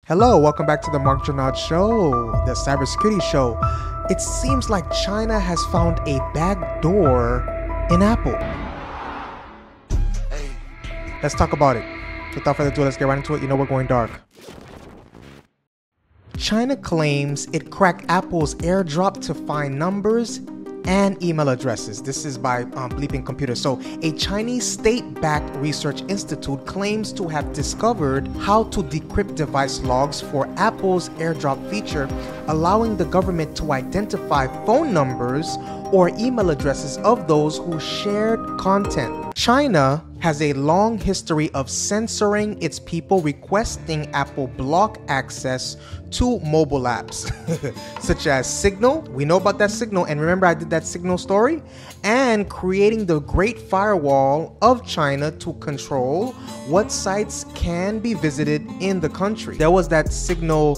Hello, welcome back to the Mark Janad Show, the cybersecurity show. It seems like China has found a backdoor in Apple. Let's talk about it. Without further ado, let's get right into it. You know we're going dark. China claims it cracked Apple's AirDrop to find numbers and email addresses. This is by Bleeping Computer. So a Chinese state-backed research institute claims to have discovered how to decrypt device logs for Apple's AirDrop feature, allowing the government to identify phone numbers or email addresses of those who shared content. China has a long history of censoring its people requesting Apple block access to mobile apps, such as Signal. We know about that Signal, and remember I did that Signal story? And creating the Great Firewall of China to control what sites can be visited in the country. There was that Signal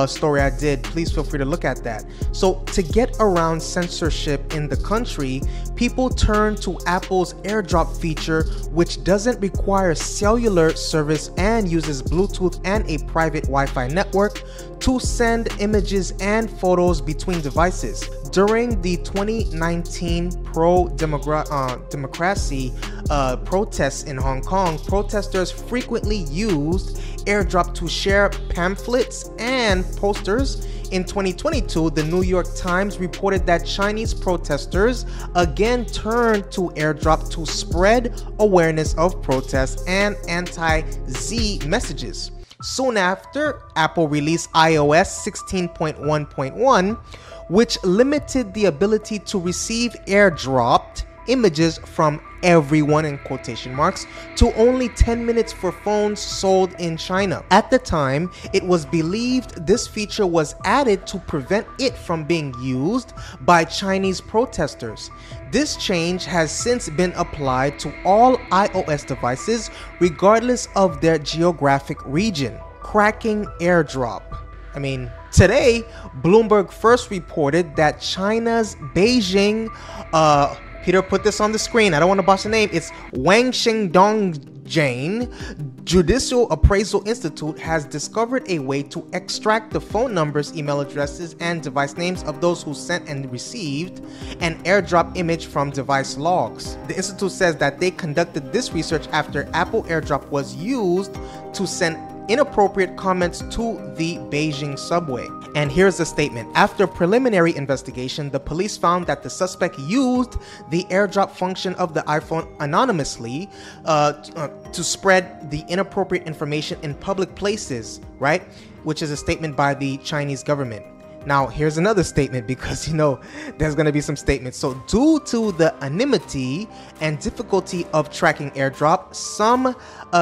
story I did. Please feel free to look at that. So to get around censorship in the country, people turn to Apple's AirDrop feature, which doesn't require cellular service and uses Bluetooth and a private Wi-Fi network to send images and photos between devices. During the 2019 pro-democracy protests in Hong Kong, protesters frequently used AirDrop to share pamphlets and posters. In 2022, the New York Times reported that Chinese protesters again turned to AirDrop to spread awareness of protests and anti-Xi messages. Soon after, Apple released iOS 16.1.1, which limited the ability to receive AirDropped images from everyone in quotation marks to only 10 minutes for phones sold in China. At the time, it was believed this feature was added to prevent it from being used by Chinese protesters. This change has since been applied to all iOS devices regardless of their geographic region. Cracking AirDrop. Today, Bloomberg first reported that China's Beijing, Peter put this on the screen, I don't want to botch the name, it's Wang Jane Judicial Appraisal Institute has discovered a way to extract the phone numbers, email addresses, and device names of those who sent and received an AirDrop image from device logs. The institute says that they conducted this research after Apple AirDrop was used to send inappropriate comments to the Beijing subway. And here's the statement. After preliminary investigation, the police found that the suspect used the AirDrop function of the iPhone anonymously to spread the inappropriate information in public places, right? Which is a statement by the Chinese government. Now, here's another statement because, there's going to be some statements. So due to the anonymity and difficulty of tracking AirDrop, some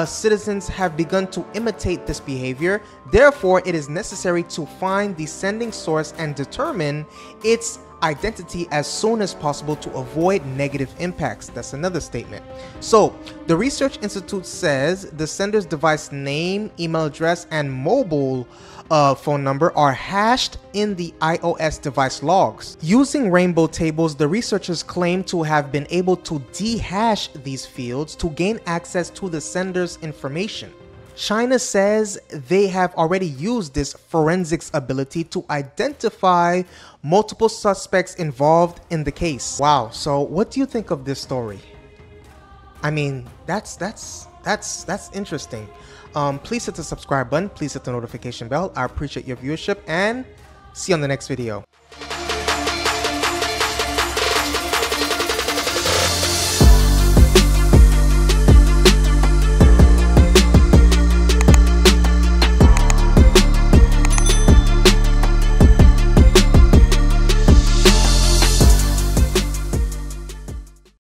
citizens have begun to imitate this behavior. Therefore, it is necessary to find the sending source and determine its identity as soon as possible to avoid negative impacts. That's another statement. So the Research Institute says the sender's device name, email address, and mobile phone number are hashed in the iOS device logs. Using rainbow tables, the researchers claim to have been able to dehash these fields to gain access to the sender's information. China says they have already used this forensics ability to identify multiple suspects involved in the case. Wow. So what do you think of this story? That's interesting. Please hit the subscribe button. Please hit the notification bell. I appreciate your viewership and see you on the next video.